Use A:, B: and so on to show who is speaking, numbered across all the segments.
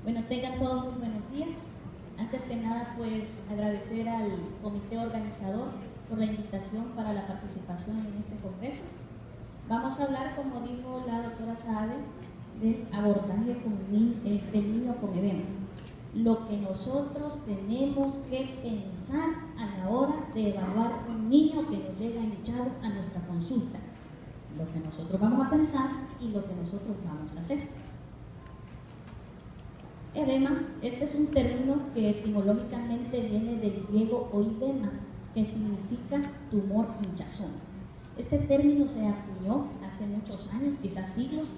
A: Bueno, tengan todos muy buenos días. Antes que nada, pues agradecer al comité organizador por la invitación para la participación en este congreso. Vamos a hablar, como dijo la doctora Saade, del abordaje del niño con edema. Lo que nosotros tenemos que pensar a la hora de evaluar un niño que nos llega hinchado a nuestra consulta. Lo que nosotros vamos a pensar y lo que nosotros vamos a hacer. Edema, este es un término que etimológicamente viene del griego oidema, que significa tumor hinchazón. Este término se acuñó hace muchos años, quizás siglos,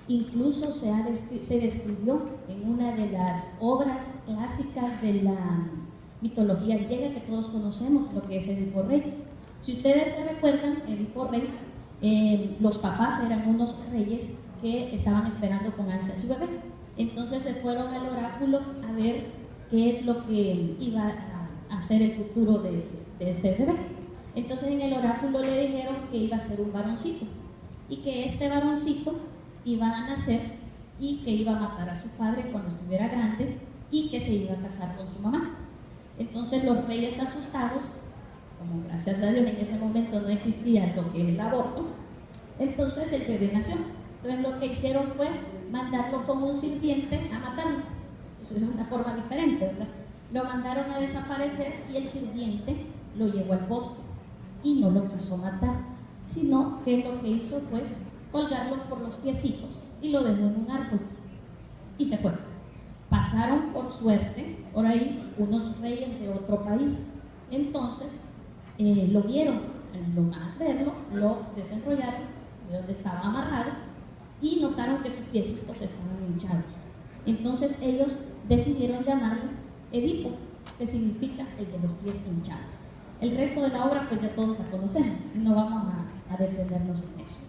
A: incluso se describió en una de las obras clásicas de la mitología griega que todos conocemos, lo que es Edipo Rey. Si ustedes se recuerdan, Edipo Rey, los papás eran unos reyes que estaban esperando con ansia a su bebé. Entonces se fueron al oráculo a ver qué es lo que iba a hacer el futuro de este bebé. Entonces en el oráculo le dijeron que iba a ser un varoncito y que este varoncito iba a nacer y que iba a matar a su padre cuando estuviera grande y que se iba a casar con su mamá. Entonces los reyes asustados, como gracias a Dios en ese momento no existía lo que es el aborto, entonces el bebé nació. Entonces lo que hicieron fue mandarlo como un sirviente a matarlo. Entonces es una forma diferente, ¿verdad? Lo mandaron a desaparecer y el sirviente lo llevó al bosque y no lo quiso matar, sino que lo que hizo fue colgarlo por los piecitos y lo dejó en un árbol y se fue. Pasaron por suerte por ahí unos reyes de otro país, entonces lo vieron, lo más verlo, lo desenrollaron de donde estaba amarrado y notaron que sus piecitos estaban hinchados. Entonces ellos decidieron llamarle Edipo, que significa el de los pies hinchados. El resto de la obra pues ya todos la conocemos, no vamos a detenernos en eso.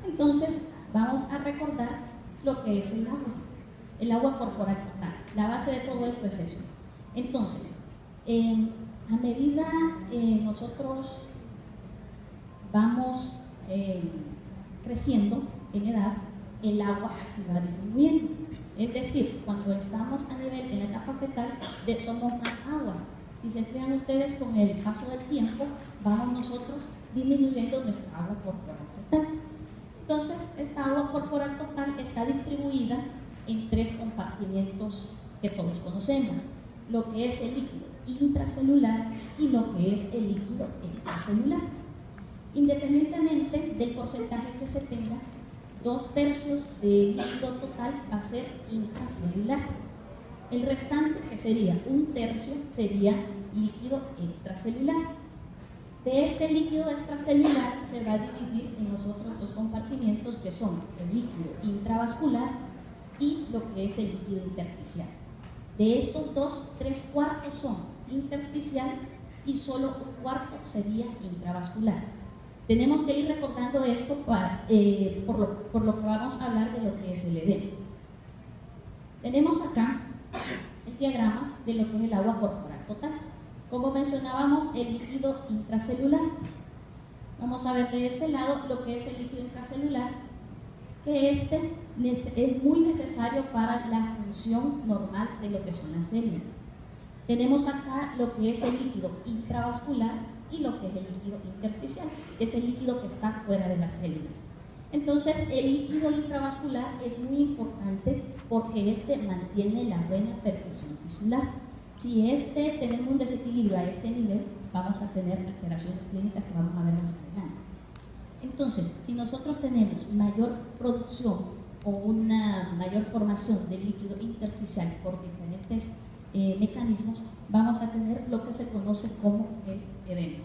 A: Entonces vamos a recordar lo que es el agua corporal total. La base de todo esto es eso. Entonces, a medida nosotros vamos creciendo en edad, el agua se va disminuyendo. Es decir, cuando estamos a nivel en la etapa fetal, somos más agua. Si se fijan ustedes, con el paso del tiempo, vamos nosotros disminuyendo nuestra agua corporal total. Entonces, esta agua corporal total está distribuida en tres compartimientos que todos conocemos: lo que es el líquido intracelular y lo que es el líquido extracelular. Independientemente del porcentaje que se tenga, 2/3 del líquido total va a ser intracelular. El restante, que sería 1/3, sería líquido extracelular. De este líquido extracelular se va a dividir en los otros dos compartimientos, que son el líquido intravascular y lo que es el líquido intersticial. De estos dos, 3/4 son intersticial y solo 1/4 sería intravascular. Tenemos que ir recordando esto por lo que vamos a hablar de lo que es el edema. Tenemos acá el diagrama de lo que es el agua corporal total. Como mencionábamos, el líquido intracelular. Vamos a ver de este lado lo que es el líquido intracelular, que es muy necesario para la función normal de lo que son las células. Tenemos acá lo que es el líquido intravascular y lo que es el líquido intersticial, que es el líquido que está fuera de las células. Entonces, el líquido intravascular es muy importante porque este mantiene la buena perfusión tisular. Si tenemos un desequilibrio a este nivel, vamos a tener alteraciones clínicas que vamos a ver más adelante. Entonces, si nosotros tenemos mayor producción o una mayor formación del líquido intersticial por diferentes mecanismos, vamos a tener lo que se conoce como el edema.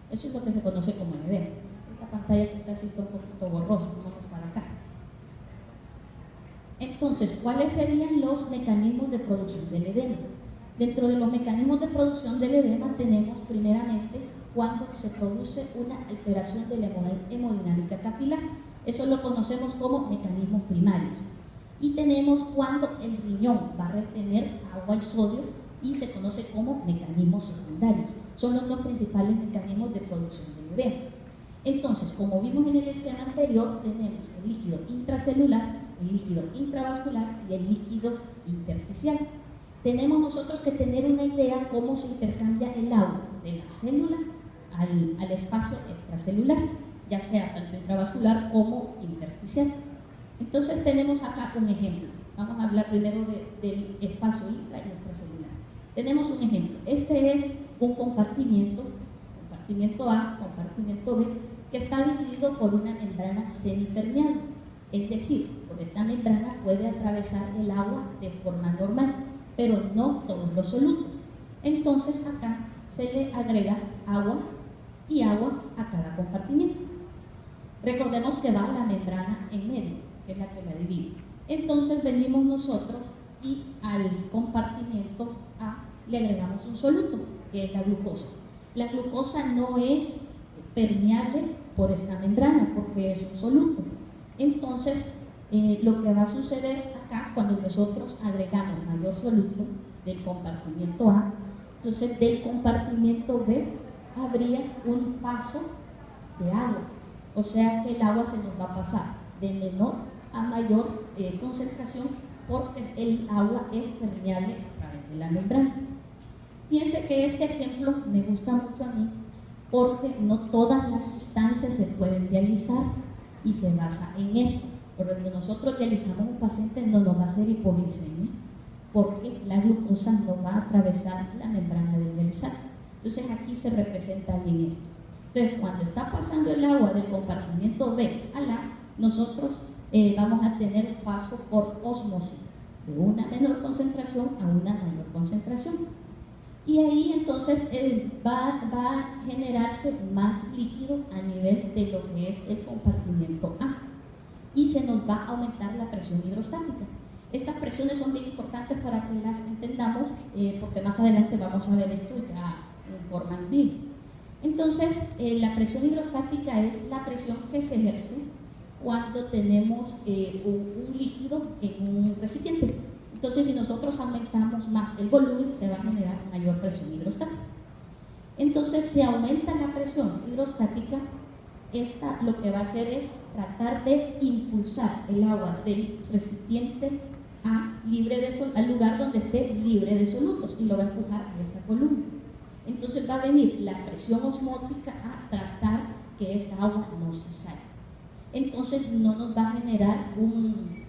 A: Eso es lo que se conoce como el edema. Esta pantalla quizás está un poquito borrosa, vamos para acá. Entonces, ¿cuáles serían los mecanismos de producción del edema? Dentro de los mecanismos de producción del edema tenemos primeramente cuando se produce una alteración de la hemodinámica capilar. Eso lo conocemos como mecanismos primarios. Y tenemos cuando el riñón va a retener agua y sodio y se conoce como mecanismos secundarios. Son los dos principales mecanismos de producción del edema. Entonces, como vimos en el esquema anterior, tenemos el líquido intracelular el líquido intravascular y el líquido intersticial. Tenemos nosotros que tener una idea cómo se intercambia el agua de la célula al espacio extracelular, ya sea tanto intravascular como intersticial. Entonces tenemos acá un ejemplo. Vamos a hablar primero del espacio intra y extracelular. Tenemos un ejemplo. Este es un compartimiento A, compartimento B, que está dividido por una membrana semipermeable. Es decir, por esta membrana puede atravesar el agua de forma normal, pero no todos los solutos. Entonces acá se le agrega agua y agua a cada compartimiento. Recordemos que va la membrana en medio, que es la que la divide. Entonces venimos nosotros y al compartimiento A le agregamos un soluto, que es la glucosa. La glucosa no es permeable por esta membrana porque es un soluto. Entonces, lo que va a suceder acá cuando nosotros agregamos mayor soluto del compartimiento A, entonces del compartimiento B habría un paso de agua, o sea que el agua se nos va a pasar de menor a mayor concentración porque el agua es permeable a través de la membrana. Piense que este ejemplo me gusta mucho a mí porque no todas las sustancias se pueden dializar y se basa en esto. Por ejemplo, nosotros dializamos a un paciente, no nos va a hacer hipoglicemia porque la glucosa no va a atravesar la membrana del dializado. Entonces aquí se representa bien esto. Entonces cuando está pasando el agua del compartimiento B al A, nosotros vamos a tener paso por ósmosis de una menor concentración a una mayor concentración. Y ahí entonces va a generarse más líquido a nivel de lo que es el compartimiento A y se nos va a aumentar la presión hidrostática. Estas presiones son bien importantes para que las entendamos porque más adelante vamos a ver esto ya en forma en vivo. Entonces la presión hidrostática es la presión que se ejerce cuando tenemos un líquido en un recipiente. Entonces, si nosotros aumentamos más el volumen, se va a generar mayor presión hidrostática. Entonces, si aumenta la presión hidrostática, esta lo que va a hacer es tratar de impulsar el agua del recipiente al lugar donde esté libre de solutos y lo va a empujar a esta columna. Entonces, va a venir la presión osmótica a tratar que esta agua no se salga. Entonces, no nos va a generar un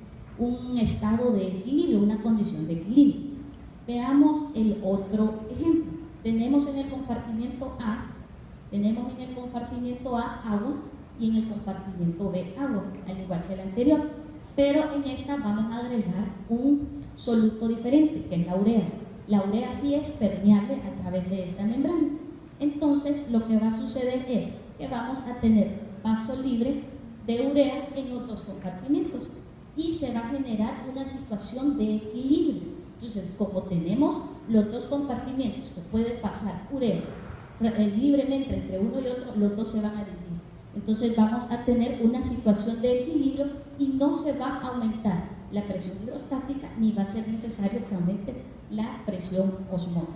A: estado de equilibrio, una condición de equilibrio. Veamos el otro ejemplo. Tenemos en el compartimiento A agua y en el compartimiento B agua, al igual que el anterior, pero en esta vamos a agregar un soluto diferente, que es la urea. La urea sí es permeable a través de esta membrana. Entonces lo que va a suceder es que vamos a tener paso libre de urea en los dos compartimientos y se va a generar una situación de equilibrio. Entonces, como tenemos los dos compartimentos que puede pasar urea libremente entre uno y otro, los dos se van a dividir. Entonces vamos a tener una situación de equilibrio y no se va a aumentar la presión hidrostática ni va a ser necesario que aumente la presión osmótica.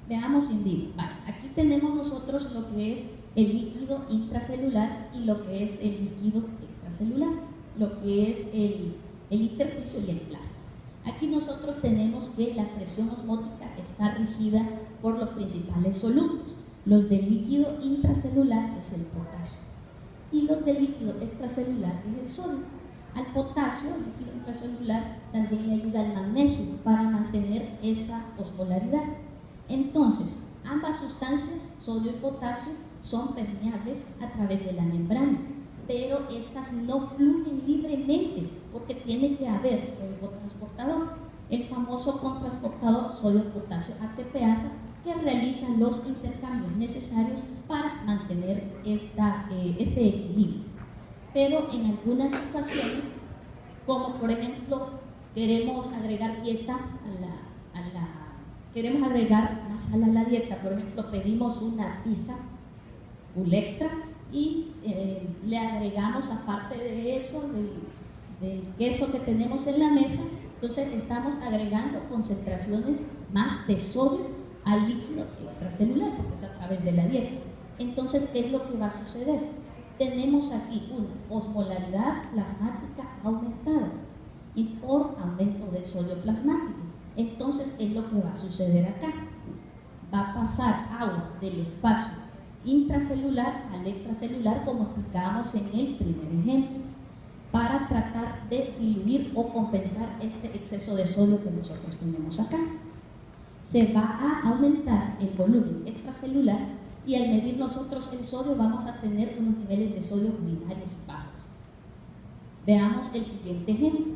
A: Veamos en vivo. Vale, aquí tenemos nosotros lo que es el líquido intracelular y lo que es el líquido extracelular, lo que es el intersticio y el plasma. Aquí nosotros tenemos que la presión osmótica está regida por los principales solutos. Los del líquido intracelular es el potasio y los del líquido extracelular es el sodio. Al potasio, el líquido intracelular, también le ayuda al magnesio para mantener esa osmolaridad. Entonces, ambas sustancias, sodio y potasio, son permeables a través de la membrana, pero estas no fluyen libremente porque tiene que haber un cotransportador, el famoso cotransportador sodio-potasio ATPasa, que realiza los intercambios necesarios para mantener este equilibrio. Pero en algunas situaciones, como por ejemplo queremos agregar queremos agregar más sal a la dieta, por ejemplo pedimos una pizza full extra y le agregamos, aparte de eso, del queso que tenemos en la mesa, entonces estamos agregando concentraciones más de sodio al líquido extracelular, porque es a través de la dieta. Entonces, ¿qué es lo que va a suceder? tenemos aquí una osmolaridad plasmática aumentada y por aumento del sodio plasmático. Entonces, ¿qué es lo que va a suceder acá? Va a pasar agua del espacio intracelular al extracelular, como explicábamos en el primer ejemplo, para tratar de diluir o compensar este exceso de sodio que nosotros tenemos acá. Se va a aumentar el volumen extracelular y al medir nosotros el sodio vamos a tener unos niveles de sodio urinarios bajos. Veamos el siguiente ejemplo.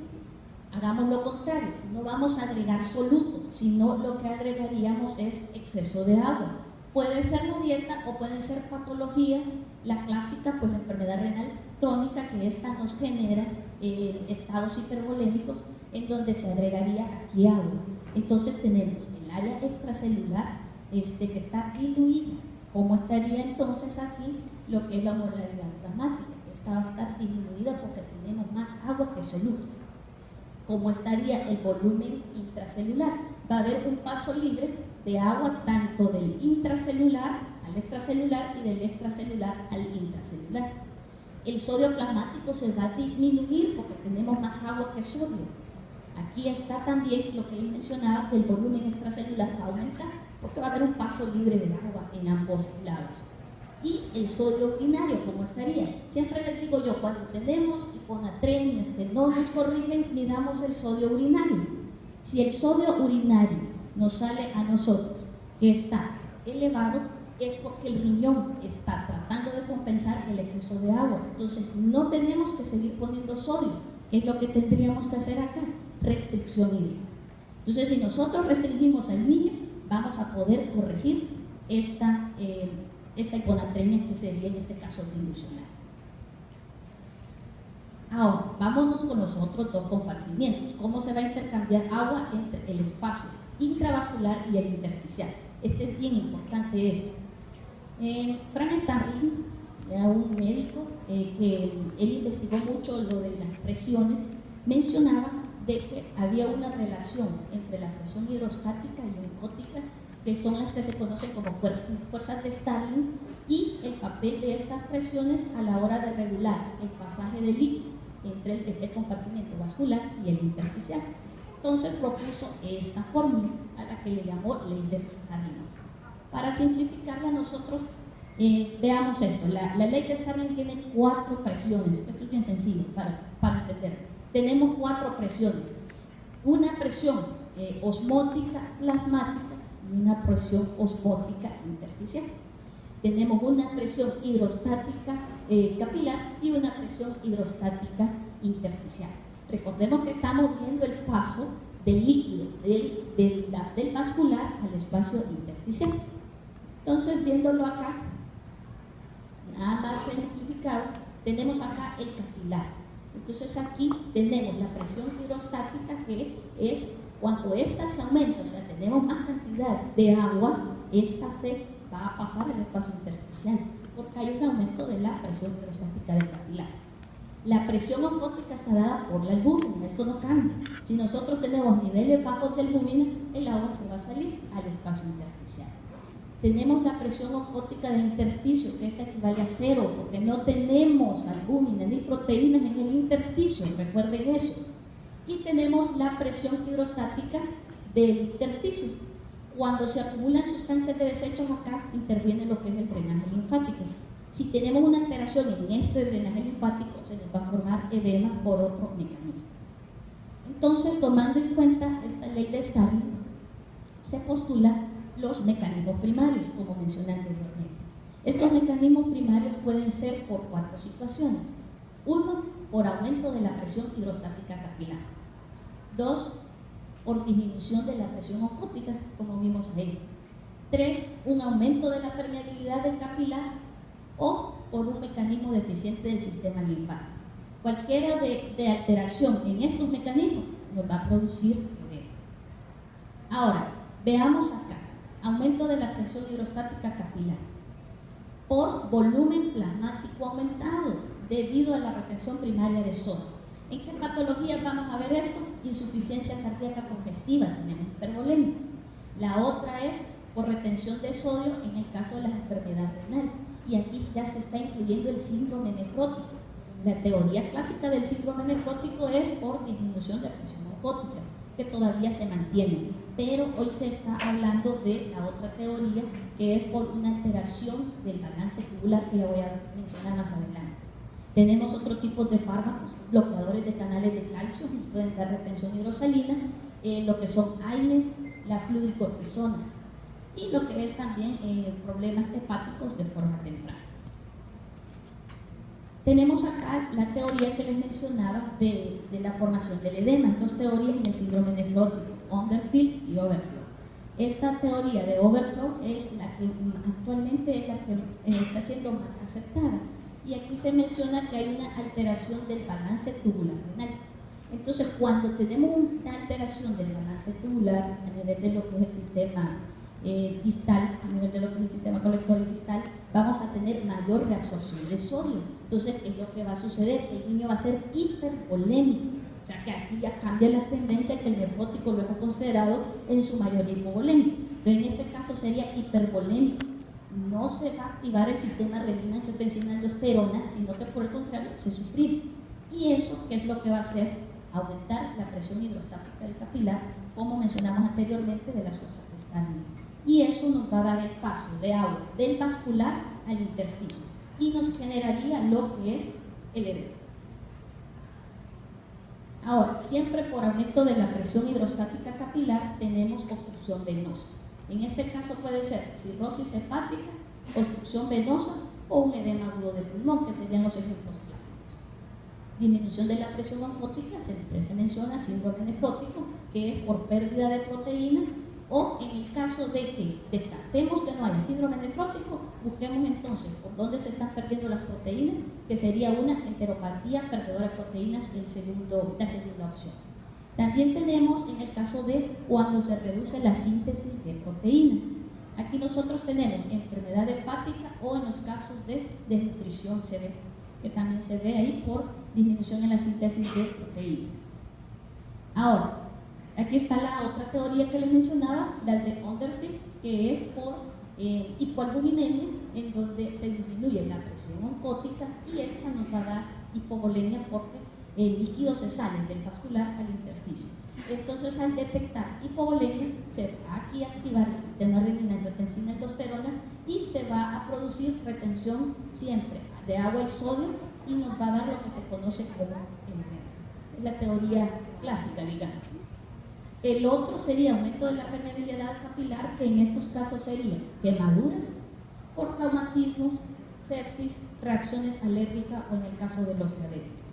A: Hagamos lo contrario, no vamos a agregar soluto, sino lo que agregaríamos es exceso de agua. Puede ser la dieta o pueden ser patologías, la clásica, pues la enfermedad renal crónica, que esta nos genera estados hipervolémicos en donde se agregaría aquí agua. Entonces tenemos el área extracelular que está diluida. ¿Cómo estaría entonces aquí lo que es la osmolaridad plasmática? Esta va a estar disminuida porque tenemos más agua que soluto. ¿Cómo estaría el volumen intracelular? Va a haber un paso libre de agua tanto del intracelular al extracelular y del extracelular al intracelular. El sodio plasmático se va a disminuir porque tenemos más agua que sodio. Aquí está también lo que les mencionaba, que el volumen extracelular va a aumentar porque va a haber un paso libre de agua en ambos lados. Y el sodio urinario, ¿cómo estaría? Siempre les digo yo, cuando tenemos hiponatremias que no nos corrigen, midamos el sodio urinario. Si el sodio urinario nos sale a nosotros que está elevado, es porque el riñón está tratando de compensar el exceso de agua. Entonces no tenemos que seguir poniendo sodio, que es lo que tendríamos que hacer acá, restricción hídrica. Entonces, si nosotros restringimos al niño, vamos a poder corregir esta hiponatremia, que sería en este caso dilucional. Ahora, vámonos con los otros dos compartimientos. ¿Cómo se va a intercambiar agua entre el espacio intravascular y el intersticial? Este es bien importante esto. Frank Starling era un médico que él investigó mucho lo de las presiones, mencionaba de que había una relación entre la presión hidrostática y oncótica, que son las que se conocen como fuerzas de Starling, y el papel de estas presiones a la hora de regular el pasaje de líquido entre el compartimento vascular y el intersticial. Entonces propuso esta fórmula, a la que le llamó ley de Starling. Para simplificarla, nosotros veamos esto. La ley de Starling tiene 4 presiones. Esto es bien sencillo para entender. Tenemos 4 presiones. Una presión osmótica plasmática y una presión osmótica intersticial. Tenemos una presión hidrostática capilar y una presión hidrostática intersticial. Recordemos que estamos viendo el paso del líquido del vascular al espacio intersticial. Entonces, viéndolo acá, nada más simplificado, tenemos acá el capilar. Entonces aquí tenemos la presión hidrostática, que es cuando esta se aumenta, o sea, tenemos más cantidad de agua, esta se va a pasar al espacio intersticial, porque hay un aumento de la presión hidrostática del capilar. La presión osmótica está dada por la albúmina, esto no cambia. Si nosotros tenemos niveles bajos de albúmina, el agua se va a salir al espacio intersticial. Tenemos la presión osmótica del intersticio, que esta equivale a 0, porque no tenemos albúmina ni proteínas en el intersticio, recuerden eso. Y tenemos la presión hidrostática del intersticio. Cuando se acumulan sustancias de desechos acá, interviene lo que es el drenaje linfático. Si tenemos una alteración en este drenaje linfático, se nos va a formar edema por otro mecanismo. Entonces, tomando en cuenta esta ley de Starling, se postula los mecanismos primarios, como mencioné anteriormente. Estos mecanismos primarios pueden ser por 4 situaciones. 1, por aumento de la presión hidrostática capilar. 2, por disminución de la presión osmótica, como vimos ahí. 3, un aumento de la permeabilidad del capilar, o por un mecanismo deficiente del sistema linfático. Cualquiera de alteración en estos mecanismos nos va a producir edema. Ahora, veamos acá. Aumento de la presión hidrostática capilar por volumen plasmático aumentado debido a la retención primaria de sodio. ¿En qué patologías vamos a ver esto? Insuficiencia cardíaca congestiva, tenemos hipervolemia. La otra es por retención de sodio en el caso de las enfermedades renales. y aquí ya se está incluyendo el síndrome nefrótico. La teoría clásica del síndrome nefrótico es por disminución de presión oncótica, que todavía se mantiene, pero hoy se está hablando de la otra teoría, que es por una alteración del balance tubular, que la voy a mencionar más adelante. Tenemos otro tipo de fármacos, bloqueadores de canales de calcio, nos pueden dar retención hidrosalina, lo que son AINES, la fludilcortisona, y lo que es también problemas hepáticos de forma temprana. Tenemos acá la teoría que les mencionaba de la formación del edema, dos teorías en el síndrome nefrótico, Underfield y Overflow. Esta teoría de Overflow es la que actualmente es la que está siendo más aceptada, y aquí se menciona que hay una alteración del balance tubular renal. Entonces, cuando tenemos una alteración del balance tubular a nivel de lo que es el sistema distal, a nivel de lo que es el sistema colector distal, vamos a tener mayor reabsorción de sodio. Entonces, ¿qué es lo que va a suceder? El niño va a ser hipervolémico. O sea que aquí ya cambia la tendencia, que el nefrótico lo hemos considerado en su mayoría hipovolémico. Pero en este caso sería hipervolémico. No se va a activar el sistema renina-angiotensina-aldosterona, sino que por el contrario se suprime. Y eso, ¿qué es lo que va a hacer? Aumentar la presión hidrostática del capilar, como mencionamos anteriormente, de las fuerzas de Stalin. Y eso nos va a dar el paso de agua del vascular al intersticio y nos generaría lo que es el edema. Ahora, siempre por aumento de la presión hidrostática capilar tenemos obstrucción venosa. En este caso puede ser cirrosis hepática, obstrucción venosa o un edema agudo de pulmón, que serían los ejemplos clásicos. Disminución de la presión oncótica, se menciona síndrome nefrótico, que es por pérdida de proteínas, o en el caso de que descartemos que no haya síndrome nefrótico, busquemos entonces por dónde se están perdiendo las proteínas, que sería una enteropatía perdedora de proteínas, la segunda opción. También tenemos en el caso de cuando se reduce la síntesis de proteína. Aquí nosotros tenemos enfermedad hepática o en los casos de desnutrición se ve, que también se ve ahí por disminución en la síntesis de proteínas. Ahora, aquí está la otra teoría que les mencionaba, la de Underfield, que es por hipoalbuminemia, en donde se disminuye la presión oncótica y esta nos va a dar hipovolemia porque el líquido se sale del vascular al intersticio. Entonces, al detectar hipovolemia, se va aquí a activar el sistema renina-angiotensina-aldosterona y se va a producir retención siempre de agua y sodio y nos va a dar lo que se conoce como edema. Es la teoría clásica, digamos. El otro sería aumento de la permeabilidad capilar, que en estos casos serían quemaduras por traumatismos, sepsis, reacciones alérgicas o en el caso de los diabéticos.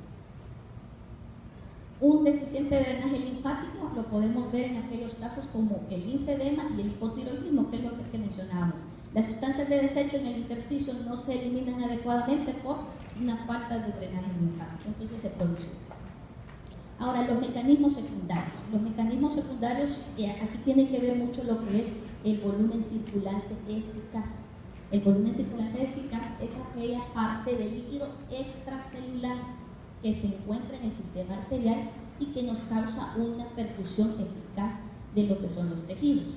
A: Un deficiente de drenaje linfático lo podemos ver en aquellos casos como el linfedema y el hipotiroidismo, que es lo que mencionábamos. Las sustancias de desecho en el intersticio no se eliminan adecuadamente por una falta de drenaje linfático, entonces se produce esto. Ahora, los mecanismos secundarios. Los mecanismos secundarios aquí tienen que ver mucho lo que es el volumen circulante eficaz. El volumen circulante eficaz es aquella parte del líquido extracelular que se encuentra en el sistema arterial y que nos causa una perfusión eficaz de lo que son los tejidos.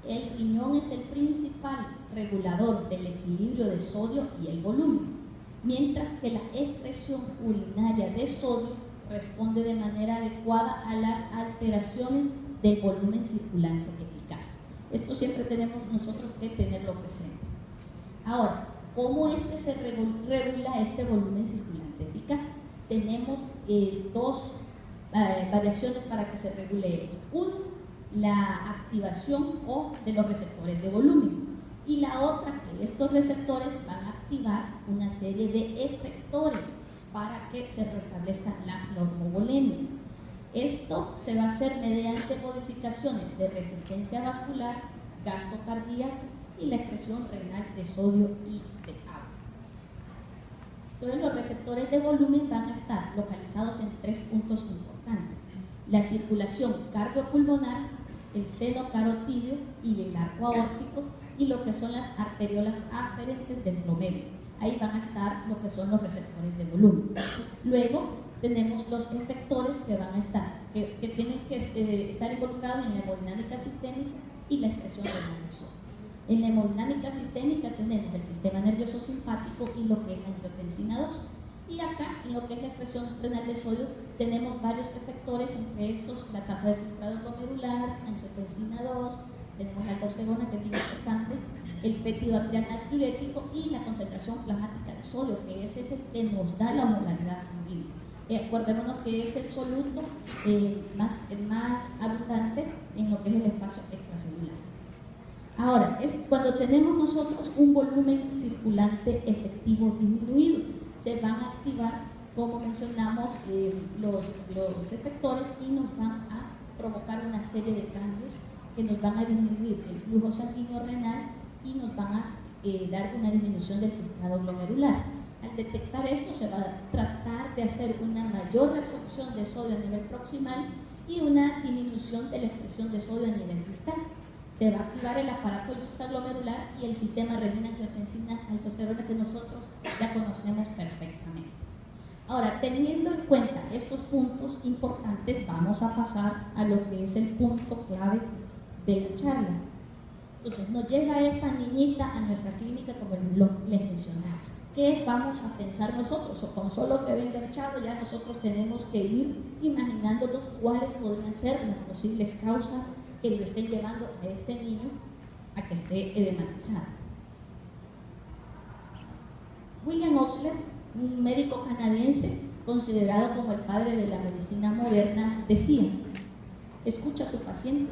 A: El riñón es el principal regulador del equilibrio de sodio y el volumen, mientras que la excreción urinaria de sodio responde de manera adecuada a las alteraciones del volumen circulante eficaz. Esto siempre tenemos nosotros que tenerlo presente. Ahora, ¿cómo es que se regula este volumen circulante eficaz? Tenemos dos variaciones para que se regule esto. Uno, la activación de los receptores de volumen, y la otra, que estos receptores van a activar una serie de efectores para que se restablezca la normovolemia. Esto se va a hacer mediante modificaciones de resistencia vascular, gasto cardíaco y la excreción renal de sodio y de agua. Entonces, los receptores de volumen van a estar localizados en tres puntos importantes: la circulación cardiopulmonar, el seno carotídeo y el arco aórtico, y lo que son las arteriolas aferentes del promedio. Ahí van a estar lo que son los receptores de volumen. Luego tenemos los efectores que van a estar, que tienen que estar involucrados en la hemodinámica sistémica y la excreción renal de sodio. En la hemodinámica sistémica tenemos el sistema nervioso simpático y lo que es la angiotensina 2. Y acá, en lo que es la expresión renal de sodio, tenemos varios efectores, entre estos la tasa de filtrado glomerular, angiotensina 2, tenemos la aldosterona, que es bien importante, el péptido arterial natriurético y la concentración plasmática de sodio, que ese es el que nos da la osmolaridad sanguínea. Acordémonos que es el soluto más abundante en lo que es el espacio extracelular. Ahora, es cuando tenemos nosotros un volumen circulante efectivo disminuido, se van a activar, como mencionamos, los efectores y nos van a provocar una serie de cambios que nos van a disminuir el flujo sanguíneo renal y nos van a dar una disminución del filtrado glomerular. Al detectar esto se va a tratar de hacer una mayor reabsorción de sodio a nivel proximal y una disminución de la expresión de sodio a nivel distal. Se va a activar el aparato yuxtaglomerular y el sistema renina-angiotensina-aldosterona que nosotros ya conocemos perfectamente. Ahora, teniendo en cuenta estos puntos importantes, vamos a pasar a lo que es el punto clave de la charla. Entonces, nos llega esta niñita a nuestra clínica, como les mencionaba. ¿Qué vamos a pensar nosotros? O con solo que venga el chavo, ya nosotros tenemos que ir imaginándonos cuáles podrían ser las posibles causas que lo estén llevando a este niño a que esté edematizado. William Osler, un médico canadiense considerado como el padre de la medicina moderna, decía: escucha a tu paciente,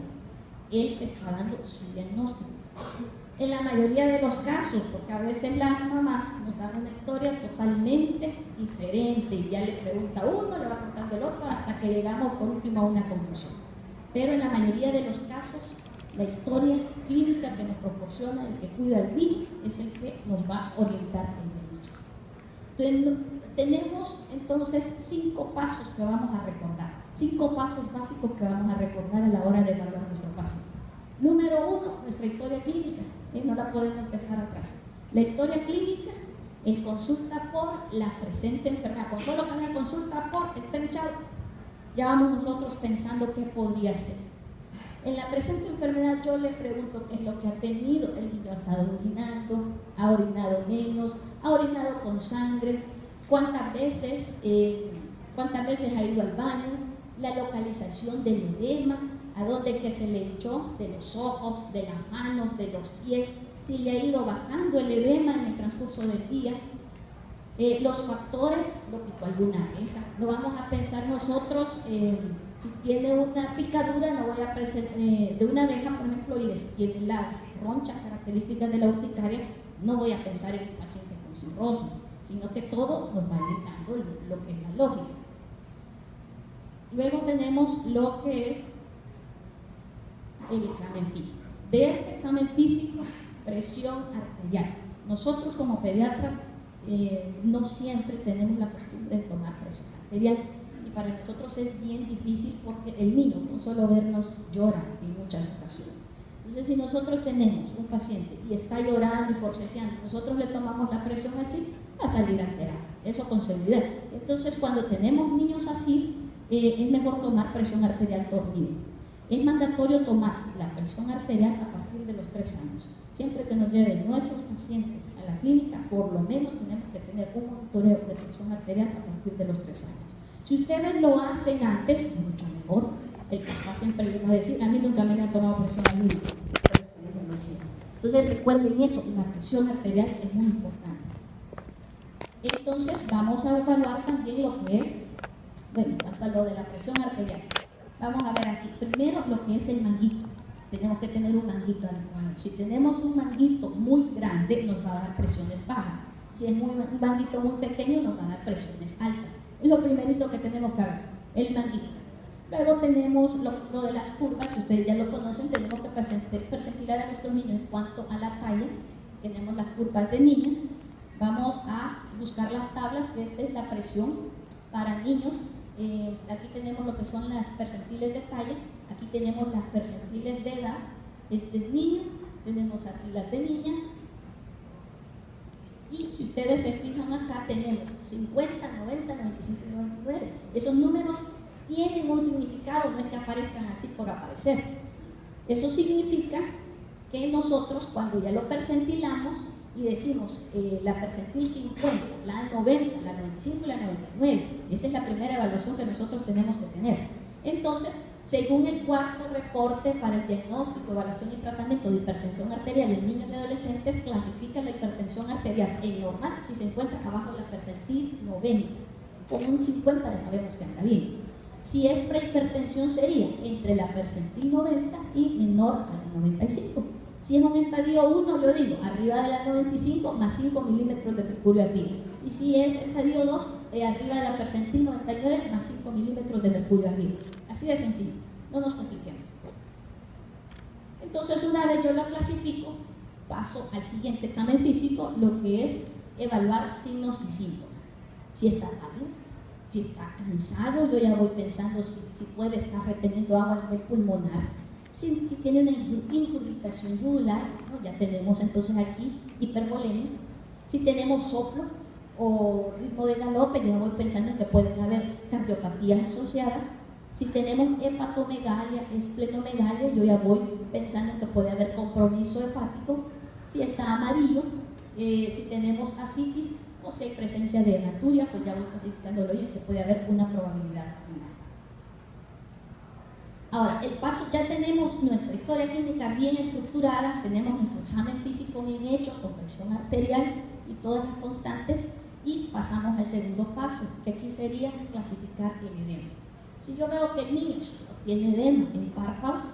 A: él te está dando su diagnóstico. En la mayoría de los casos, porque a veces las mamás nos dan una historia totalmente diferente y ya le pregunta uno, le va contando el otro, hasta que llegamos por último a una conclusión. Pero en la mayoría de los casos, la historia clínica que nos proporciona el que cuida al niño es el que nos va a orientar el diagnóstico. Tenemos entonces 5 pasos que vamos a recordar, 5 pasos básicos que vamos a recordar a la hora de evaluar a nuestro paciente. Número 1, nuestra historia clínica, no la podemos dejar atrás. La historia clínica, el consulta por la presente enfermedad. Con solo cambiar consulta por está echado, ya vamos nosotros pensando qué podría ser. En la presente enfermedad yo le pregunto qué es lo que ha tenido. El niño ha estado orinando, ha orinado menos, ha orinado con sangre, cuántas veces ha ido al baño, la localización del edema, a dónde que se le echó, de los ojos, de las manos, de los pies, si le ha ido bajando el edema en el transcurso del día. Los factores, lo picó alguna abeja. No vamos a pensar nosotros, si tiene una picadura de una abeja, por ejemplo, y tiene las ronchas características de la urticaria, no voy a pensar en un paciente con cirrosis, sino que todo nos va indicando lo que es la lógica. Luego tenemos lo que es el examen físico. De este examen físico, presión arterial. Nosotros como pediatras no siempre tenemos la costumbre de tomar presión arterial y para nosotros es bien difícil porque el niño con solo vernos llora en muchas ocasiones. Entonces, si nosotros tenemos un paciente y está llorando y forcejeando, nosotros le tomamos la presión así, va a salir alterada, eso con seguridad. Entonces, cuando tenemos niños así, es mejor tomar presión arterial dormido. Es mandatorio tomar la presión arterial a partir de los 3 años. Siempre que nos lleven nuestros pacientes a la clínica, por lo menos tenemos que tener un monitoreo de presión arterial a partir de los 3 años. Si ustedes lo hacen antes, mucho mejor. El papá siempre le va a decir: a mí nunca me han tomado presión arterial. Entonces recuerden eso, la presión arterial es muy importante. Entonces vamos a evaluar también lo que es, en cuanto a lo de la presión arterial. Vamos a ver aquí, primero lo que es el manguito. Tenemos que tener un manguito adecuado. Si tenemos un manguito muy grande, nos va a dar presiones bajas. Si es un manguito muy pequeño, nos va a dar presiones altas. Es lo primerito que tenemos que ver, el manguito. Luego tenemos lo de las curvas, que ustedes ya lo conocen. Tenemos que percentilar a nuestros niños en cuanto a la talla. Tenemos las curvas de niñas. Vamos a buscar las tablas, que esta es la presión para niños. Aquí tenemos lo que son las percentiles de talla, aquí tenemos las percentiles de edad. Este es niño, tenemos aquí las de niñas, y si ustedes se fijan acá tenemos 50, 90, 95, 99. Esos números tienen un significado, no es que aparezcan así por aparecer. Eso significa que nosotros cuando ya lo percentilamos y decimos la percentil 50, la 90, la 95 y la 99, esa es la primera evaluación que nosotros tenemos que tener. Entonces, según el cuarto reporte para el diagnóstico, evaluación y tratamiento de hipertensión arterial en niños y adolescentes, clasifica la hipertensión arterial en normal si se encuentra abajo de la percentil 90. Con un 50 ya sabemos que anda bien. Si es prehipertensión sería entre la percentil 90 y menor a la 95. Si es un estadio 1, yo digo, arriba de la 95 más 5 milímetros de mercurio arriba. Y si es estadio 2, arriba de la percentil 99 más 5 milímetros de mercurio arriba. Así de sencillo, no nos compliquemos. Entonces, una vez yo lo clasifico, paso al siguiente examen físico, lo que es evaluar signos y síntomas. Si está pálido, si está cansado, yo ya voy pensando si puede estar reteniendo agua a nivel pulmonar, si tiene una ingurgitación yugular, ¿no? Ya tenemos entonces aquí hipervolemia. Si tenemos soplo o ritmo de galope, ya voy pensando en que pueden haber cardiopatías asociadas. Si tenemos hepatomegalia, esplenomegalia, yo ya voy pensando en que puede haber compromiso hepático. Si está amarillo, si tenemos ascitis o si hay presencia de hematuria, pues ya voy clasificándolo y en que puede haber una probabilidad renal. Ahora, el paso, ya tenemos nuestra historia clínica bien estructurada, tenemos nuestro examen físico bien hecho, con presión arterial y todas las constantes, y pasamos al segundo paso, que aquí sería clasificar el edema. Si yo veo que el niño tiene edema en párpados,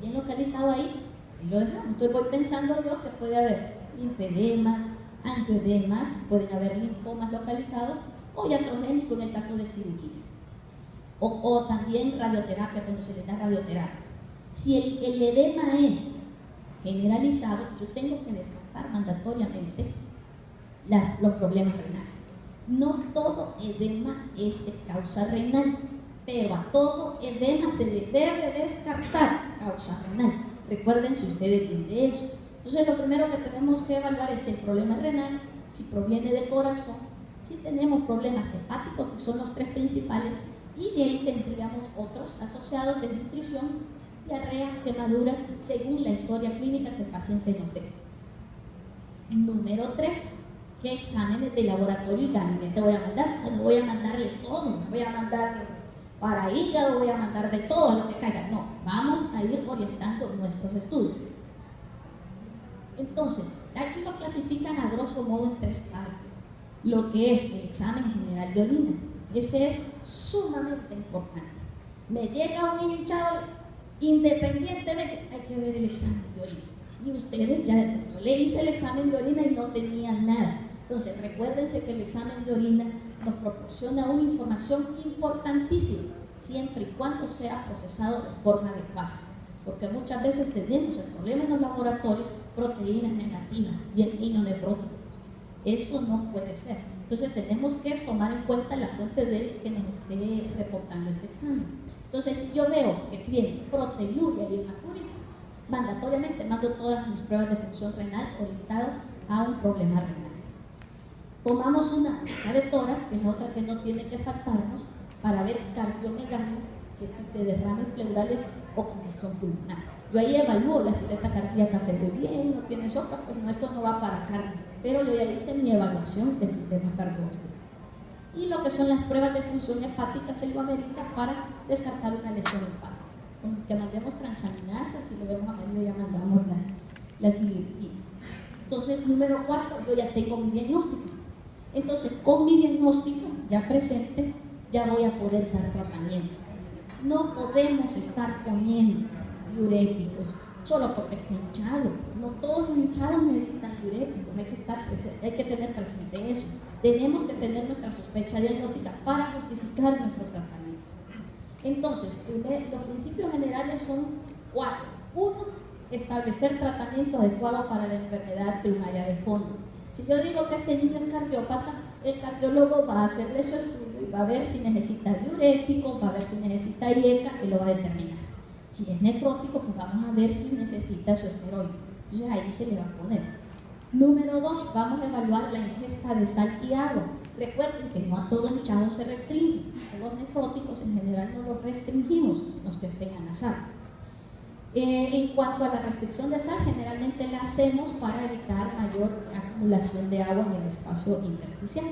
A: bien localizado ahí, y lo dejamos. Entonces voy pensando yo que puede haber linfedemas, angioedemas, pueden haber linfomas localizados, o iatrogénico en el caso de cirugías. O también radioterapia, cuando se le da radioterapia. Si el edema es generalizado, yo tengo que descartar mandatoriamente los problemas renales. No todo edema es de causa renal, pero a todo edema se le debe descartar causa renal. Recuerden si ustedes ven de eso. Entonces lo primero que tenemos que evaluar es el problema renal, si proviene de corazón, si tenemos problemas hepáticos, que son los tres principales, y de ahí tendríamos otros asociados de nutrición, diarrea, quemaduras, según la historia clínica que el paciente nos dé. Número 3, ¿qué exámenes de laboratorio y gabinete voy a mandar? No voy a mandarle todo, voy a mandar para hígado, voy a mandar de todo lo que caiga. No, vamos a ir orientando nuestros estudios. Entonces, aquí lo clasifican a grosso modo en 3 partes. Lo que es el examen general de orina. Ese es sumamente importante. Me llega un niño hinchado, independientemente, hay que ver el examen de orina. Y ustedes ya, yo le hice el examen de orina y no tenían nada. Entonces, recuérdense que el examen de orina nos proporciona una información importantísima, siempre y cuando sea procesado de forma adecuada. Porque muchas veces tenemos el problema en los laboratorios, proteínas negativas y el niño nefrótico. Eso no puede ser. Entonces tenemos que tomar en cuenta la fuente del que nos esté reportando este examen. Entonces, si yo veo que tiene proteinuria y hematuria, mandatoriamente mando todas mis pruebas de función renal orientadas a un problema renal. Tomamos una de tórax, que es otra que no tiene que faltarnos, para ver cardiomegalia, si existe derrames pleurales o congestión pulmonar. Yo ahí evalúo la sileta cardíaca, se ve bien, no tiene soplo, pues no, esto no va para cardio, pero yo ya hice mi evaluación del sistema cardiovascular. Y lo que son las pruebas de función hepática se lo amerita para descartar una lesión hepática. Con que mandemos transaminasas, si lo vemos amarillo ya mandamos las bilirrubinas. Entonces, número 4, yo ya tengo mi diagnóstico. Entonces, con mi diagnóstico ya presente, ya voy a poder dar tratamiento. No podemos estar poniendo diuréticos solo porque está hinchado. No todos los hinchados necesitan diuréticos, hay que tener presente eso. Tenemos que tener nuestra sospecha diagnóstica para justificar nuestro tratamiento. Entonces, los principios generales son 4. 1, establecer tratamiento adecuado para la enfermedad primaria de fondo. Si yo digo que este niño es cardiópata, el cardiólogo va a hacerle su estudio y va a ver si necesita diurético, va a ver si necesita IECA, y lo va a determinar. Si es nefrótico, pues vamos a ver si necesita su esteroide. Entonces ahí se le va a poner. Número 2, vamos a evaluar la ingesta de sal y agua. Recuerden que no a todo hinchado se restringe. A los nefróticos en general no los restringimos, los que estén a la sal. En cuanto a la restricción de sal, generalmente la hacemos para evitar mayor acumulación de agua en el espacio intersticial.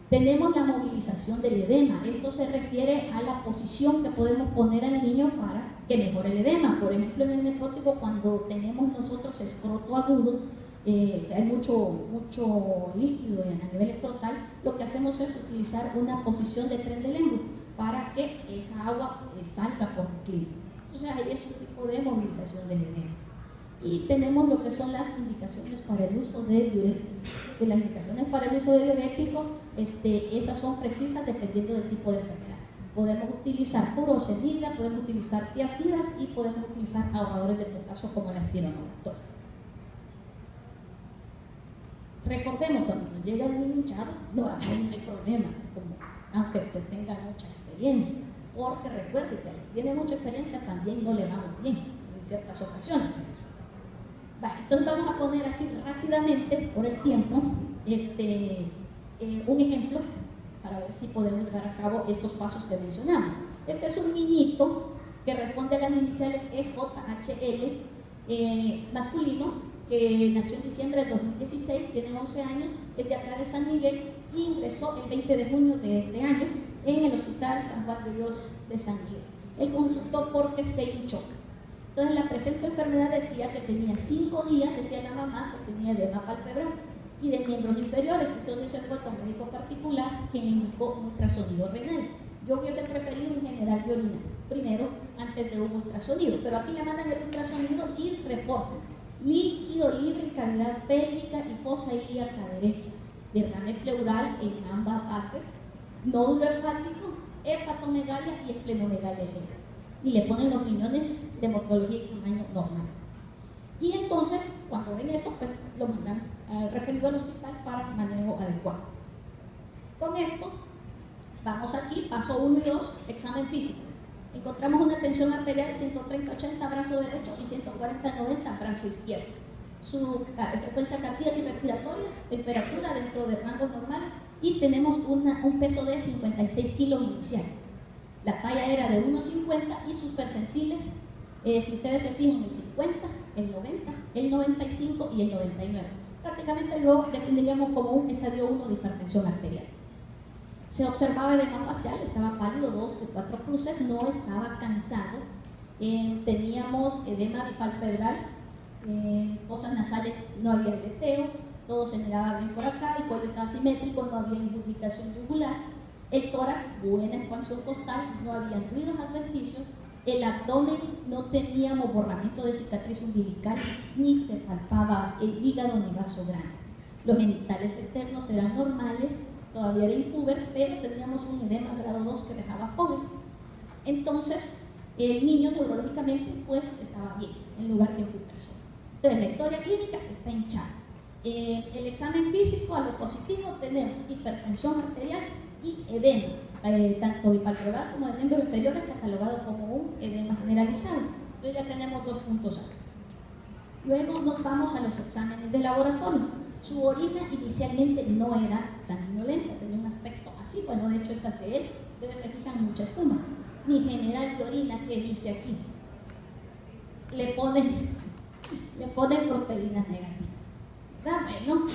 A: Tenemos la movilización del edema. Esto se refiere a la posición que podemos poner al niño para que mejore el edema. Por ejemplo, en el nefrótico, cuando tenemos nosotros escroto agudo, hay mucho líquido a nivel escrotal, lo que hacemos es utilizar una posición de Trendelenburg para que esa agua salga por el clima. Entonces ahí es un tipo de movilización del edema. Y tenemos lo que son las indicaciones para el uso de diurético. Que las indicaciones para el uso de diurético, esas son precisas dependiendo del tipo de enfermedad. Podemos utilizar furosemida, podemos utilizar tiazidas y podemos utilizar ahorradores de potasio como la espironolactona. Recordemos, cuando nos llega el niño hinchado, no hay problema, aunque se tenga mucha experiencia, porque recuerde que al que tiene mucha experiencia también no le va muy bien en ciertas ocasiones. Vale, entonces vamos a poner así rápidamente, por el tiempo, un ejemplo para ver si podemos llevar a cabo estos pasos que mencionamos. Este es un niñito que responde a las iniciales EJHL, masculino, que nació en diciembre de 2016, tiene 11 años, es de acá de San Miguel y ingresó el 20 de junio de este año en el Hospital San Juan de Dios de San Miguel. Él consultó porque se hinchó. Entonces la presente enfermedad decía que tenía 5 días, decía la mamá, que tenía edema palpebral y de miembros inferiores. Entonces se fue con un médico particular que indicó un ultrasonido renal. Yo hubiese preferido un general de orina primero antes de un ultrasonido, pero aquí le mandan el ultrasonido y reportan líquido libre en cavidad pélvica y fosa ilíaca derecha, derrame pleural en ambas bases, nódulo hepático, hepatomegalia y esplenomegalia leve. Y le ponen los riñones de morfología y tamaño normal. Y entonces, cuando ven esto, pues lo mandan referido al hospital para manejo adecuado. Con esto, vamos aquí, paso 1 y 2, examen físico. Encontramos una tensión arterial 130-80 brazo derecho y 140-90 brazo izquierdo. Su frecuencia cardíaca y respiratoria, temperatura dentro de rangos normales y tenemos un peso de 56 kilos inicial. La talla era de 1,50 y sus percentiles, si ustedes se fijan, el 50, el 90, el 95 y el 99. Prácticamente lo definiríamos como un estadio 1 de hipertensión arterial. Se observaba edema facial, estaba pálido, 2 de 4 cruces, no estaba cansado. Teníamos edema bipalpebral, fosas nasales, no había aleteo, todo se miraba bien por acá, el cuello estaba simétrico, no había ingurgitación yugular, el tórax, buena expansión costal, no había ruidos adventicios, el abdomen no teníamos borramiento de cicatriz umbilical, ni se palpaba el hígado ni vaso grande. Los genitales externos eran normales, todavía era impúber, pero teníamos un edema grado 2 que dejaba joven. Entonces, el niño neurológicamente pues estaba bien, en lugar de hipertensión. Entonces, la historia clínica está hinchada. El examen físico, a lo positivo, tenemos hipertensión arterial y edema, tanto bipalpebral como de miembros inferiores, catalogado como un edema generalizado. Entonces ya tenemos 2 puntos acá. Luego nos vamos a los exámenes de laboratorio. Su orina inicialmente no era sanguinolenta, tenía un aspecto así, bueno, de hecho esta es de él, ustedes se fijan, mucha espuma. Mi general de orina, ¿qué dice aquí? Le ponen proteínas negativas. ¿Verdad? Bueno,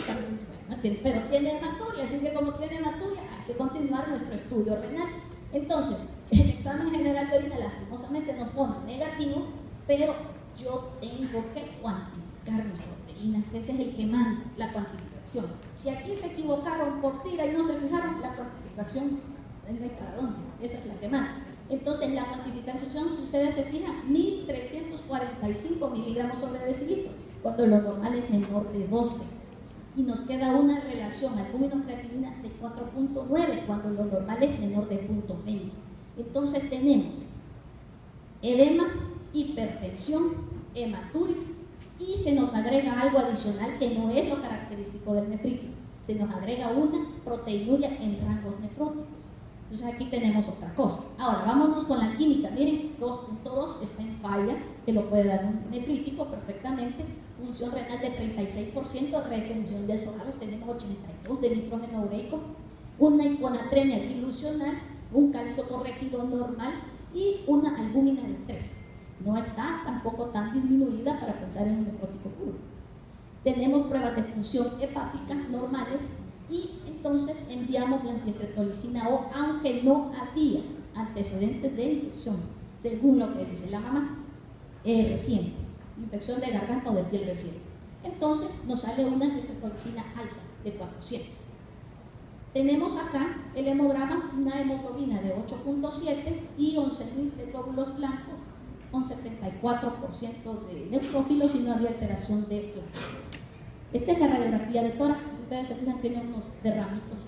A: pero tiene hematuria, así que como tiene hematuria, hay que continuar nuestro estudio renal. Entonces, el examen general de orina lastimosamente nos pone negativo, pero yo tengo que cuantificar mis proteínas, que ese es el que manda la cuantificación. Si aquí se equivocaron por tira y no se fijaron, la cuantificación no hay para dónde, esa es la que manda. Entonces, la cuantificación, si ustedes se fijan, 1345 miligramos sobre decilitro, cuando lo normal es menor de 12. Y nos queda una relación albúmino-creatinina de 4.9, cuando lo normal es menor de 0.20. Entonces tenemos edema, hipertensión, hematuria, y se nos agrega algo adicional que no es lo característico del nefrítico. Se nos agrega una proteinuria en rangos nefróticos. Entonces aquí tenemos otra cosa. Ahora vámonos con la química. Miren, 2.2 está en falla, que lo puede dar un nefrítico perfectamente. Función renal de 36%, retención de sodados, tenemos 82 de nitrógeno ureico, una hiponatremia dilucional, un calcio corregido normal y una albúmina de 3. no está tampoco tan disminuida para pensar en un nefrótico puro. Tenemos pruebas de función hepática normales y entonces enviamos la antiestreptolicina O, aunque no había antecedentes de infección, según lo que dice la mamá, reciente, infección de garganta o de piel reciente. Entonces nos sale una antiestreptolicina alta de 400. Tenemos acá el hemograma, una hemoglobina de 8.7 y 11.000 de glóbulos blancos con 74% de neutrófilos y no había alteración de plaquetas. Esta es la radiografía de tórax. Si ustedes se fijan, tiene unos derramitos,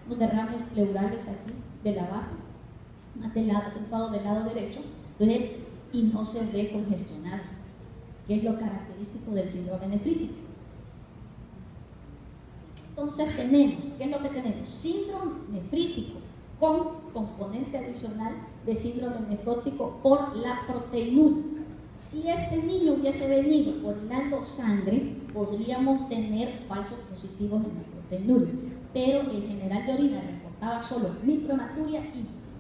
A: unos derrames pleurales aquí de la base, más del lado, acentuado del lado derecho. Entonces, y no se ve congestionado, que es lo característico del síndrome nefrítico. Entonces tenemos, ¿qué es lo que tenemos? Síndrome nefrítico con componente adicional de síndrome nefrótico por la proteinuria. Si este niño hubiese venido orinando sangre, podríamos tener falsos positivos en la proteinuria, pero el general de orina reportaba solo microhematuria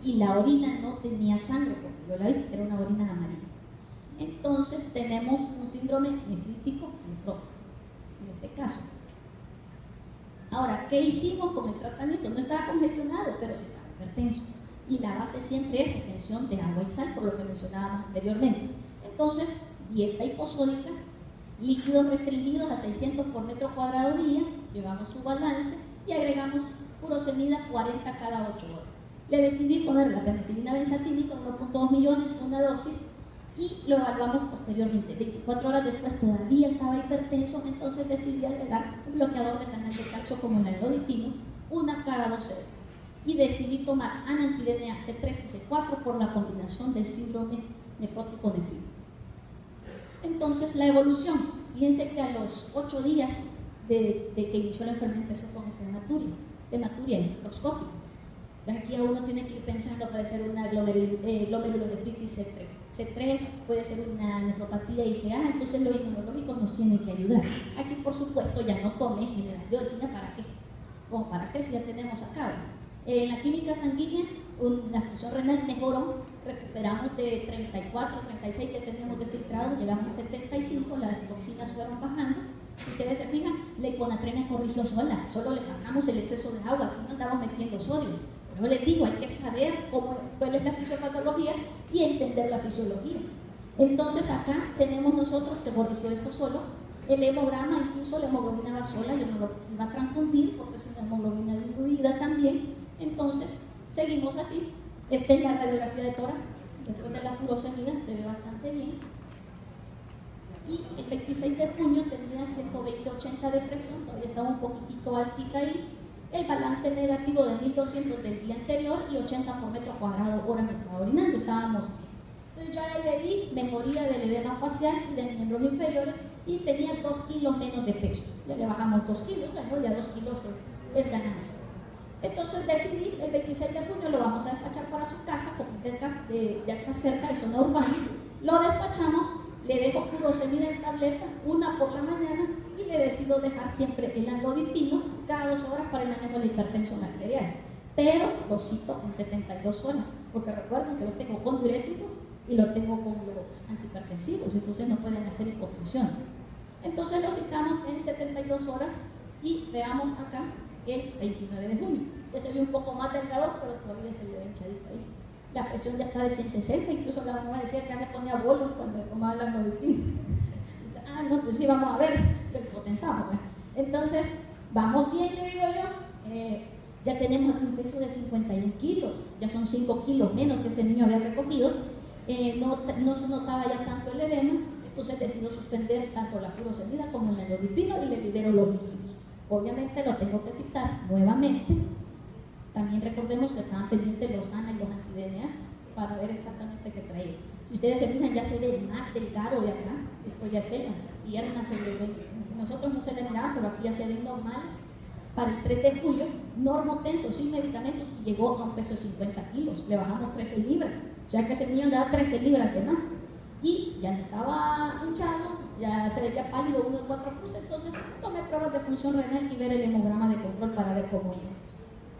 A: y la orina no tenía sangre, porque yo la vi, era una orina amarilla. Entonces tenemos un síndrome nefrítico nefrótico, en este caso. Ahora, ¿qué hicimos con el tratamiento? No estaba congestionado, pero sí estaba hipertenso. Y la base siempre es retención de agua y sal, por lo que mencionábamos anteriormente. Entonces, dieta hiposódica, líquidos restringidos a 600 por metro cuadrado día, llevamos su balance y agregamos furosemida 40 cada 8 horas. Le decidí poner la penicilina benzatínica, 1.2 millones, una dosis, y lo evaluamos posteriormente. 24 horas después todavía estaba hipertenso, entonces decidí agregar un bloqueador de canal de calcio como el nalodipino, una cada 12 horas. Y decidí tomar anantidemia C3 y C4 por la combinación del síndrome nefrótico nefrítico. Entonces, la evolución. Fíjense que a los 8 días de que inició la enfermedad empezó con estematuria microscópica. Entonces aquí uno tiene que ir pensando, puede ser una glomerulonefritis C3. C3 puede ser una nefropatía IgA, entonces lo inmunológico nos tiene que ayudar. Aquí, por supuesto, ya no tome general de orina, ¿para qué? Como para qué si ya tenemos acá. En la química sanguínea, la función renal mejoró, recuperamos de 34, 36 que teníamos de filtrado, llegamos a 75, las toxinas fueron bajando. Si ustedes se fijan, la hiponatremia corrigió sola, solo le sacamos el exceso de agua, aquí no andamos metiendo sodio. Pero les digo, hay que saber cuál es la fisiopatología y entender la fisiología. Entonces acá tenemos nosotros, que corrigió esto solo, el hemograma, incluso la hemoglobina va sola, yo no lo iba a transfundir porque es una hemoglobina diluida también. Entonces seguimos así. Esta es la radiografía de tórax, después de la furosemida se ve bastante bien. Y el 26 de junio tenía 120/80 de presión, todavía estaba un poquitito altita ahí. El balance negativo de 1200 del día anterior y 80 por metro cuadrado hora me estaba orinando, estábamos bien. Entonces yo ahí le di mejoría del edema facial y de miembros inferiores y tenía 2 kilos menos de peso. Ya le bajamos 2 kilos, bueno, ya 2 kilos es ganancia. Entonces decidí, el 26 de junio lo vamos a despachar para su casa, como de acá cerca de zona urbana. Lo despachamos, le dejo furosemida en tableta, una por la mañana, y le decido dejar siempre el nalodipino cada 2 horas para el manejo de la hipertensión arterial. Pero lo cito en 72 horas, porque recuerden que lo tengo con diuréticos y lo tengo con los antihipertensivos, entonces no pueden hacer hipotensión. Entonces lo citamos en 72 horas y veamos acá el 29 de junio. Ya se ve un poco más delgado, pero todavía se ve hinchadito ahí. La presión ya está de 160, incluso la mamá decía que se ponía bolos cuando le tomaba la nalodipina. No, pues sí, vamos a ver, lo hipotensamos. ¿Bueno? Entonces, vamos bien, le digo yo. Ya tenemos aquí un peso de 51 kilos, ya son 5 kilos menos que este niño había recogido. No se notaba ya tanto el edema, entonces decido suspender tanto la furosemida como el nalodipino y le libero los líquidos. Obviamente lo tengo que citar nuevamente. También recordemos que estaban pendientes los ANA y los antidemia para ver exactamente qué traía. Si ustedes se fijan, ya se ve más delgado de acá. Esto ya se las piernas, nosotros no se le miraban, pero aquí ya se ven normales. Para el 3 de julio, normotenso, sin medicamentos, llegó a un peso de 50 kilos. Le bajamos 13 libras. O sea que ese niño andaba 13 libras de más. Y ya no estaba hinchado, ya se veía pálido, 1 de 4 plus. Entonces tomé pruebas de función renal y ver el hemograma de control para ver cómo íbamos.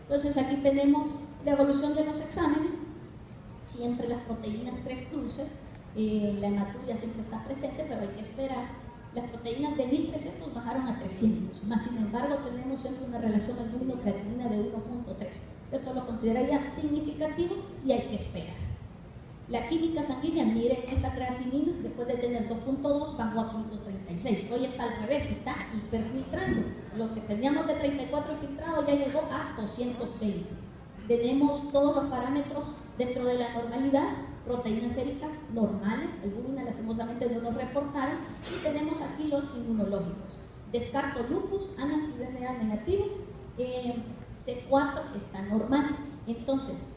A: Entonces aquí tenemos la evolución de los exámenes, siempre las proteínas 3 cruces, La hematuria siempre está presente, pero hay que esperar. Las proteínas de 1300 bajaron a 300, más sin embargo tenemos siempre una relación albúmino-creatinina de 1.3. Esto lo consideraría significativo y hay que esperar. La química sanguínea, miren esta creatinina, después de tener 2.2 bajó a 0.36. Hoy está al revés, está hiperfiltrando. Lo que teníamos de 34 filtrado ya llegó a 220. Tenemos todos los parámetros dentro de la normalidad. Proteínas séricas normales, albúmina lastimosamente no nos reportaron, y tenemos aquí los inmunológicos. Descarto lupus, anti-DNA negativo, C4 está normal. Entonces,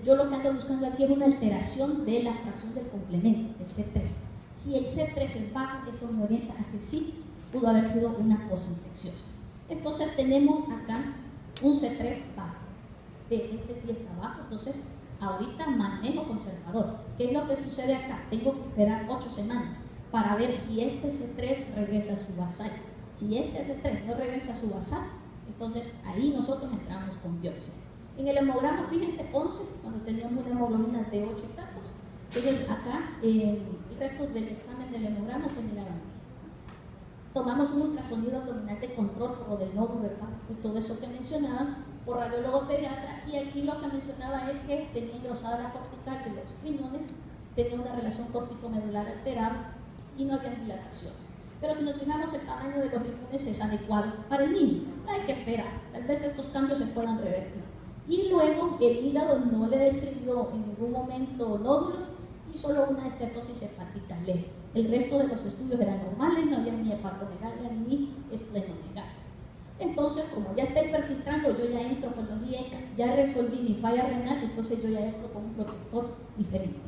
A: yo lo que ando buscando aquí es una alteración de la fracción del complemento, el C3. Si el C3 es bajo, esto me orienta a que sí pudo haber sido una posinfecciosa. Entonces, tenemos acá un C3 bajo. Este sí está bajo, entonces ahorita manejo conservador. ¿Qué es lo que sucede acá? Tengo que esperar 8 semanas para ver si este C3 regresa a su basal. Si este C3 no regresa a su basal, entonces ahí nosotros entramos con biopsia. En el hemograma, fíjense, 11, cuando teníamos una hemoglobina de 8 y tantos. Entonces acá el resto del examen del hemograma se miraba. Tomamos un ultrasonido abdominal de control por lo del nódulo hepático y todo eso que mencionaba, por radiólogo pediatra, y aquí lo que mencionaba él que tenía engrosada la cortical de los riñones, tenía una relación córtico-medular alterada y no había dilataciones. Pero si nos fijamos, el tamaño de los riñones es adecuado para el niño. Hay que esperar, tal vez estos cambios se puedan revertir. Y luego el hígado no le describió en ningún momento nódulos y solo una estenosis hepática leve. El resto de los estudios eran normales, no había ni hepatomegalia ni esplenomegalia. Entonces, como ya está hiperfiltrando, yo ya entro con los IECA, ya resolví mi falla renal, entonces yo ya entro con un protector diferente.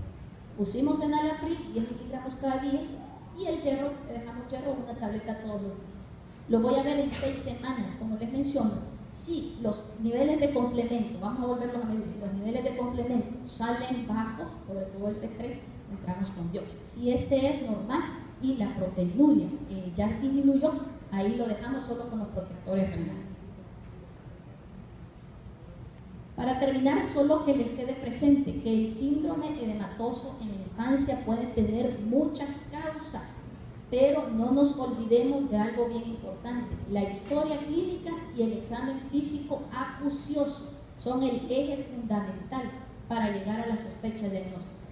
A: Pusimos enalapril, 10 miligramos cada día, y el hierro, le dejamos hierro una tableta todos los días. Lo voy a ver en 6 semanas, como les menciono. Si los niveles de complemento, vamos a volverlos a medir, si los niveles de complemento salen bajos, sobre todo el C3, entramos con biopsia. Si este es normal y la proteinuria ya disminuyó, ahí lo dejamos solo con los protectores renales. Para terminar, solo que les quede presente que el síndrome edematoso en la infancia puede tener muchas causas, pero no nos olvidemos de algo bien importante. La historia clínica y el examen físico acucioso son el eje fundamental para llegar a la sospecha diagnóstica.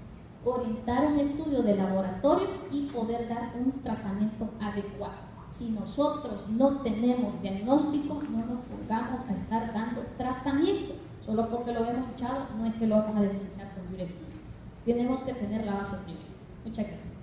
A: Orientar un estudio de laboratorio y poder dar un tratamiento adecuado. Si nosotros no tenemos diagnóstico, no nos pongamos a estar dando tratamiento. Solo porque lo hemos hinchado, no es que lo vamos a deshinchar con diuréticos. Tenemos que tener la base primero. Muchas gracias.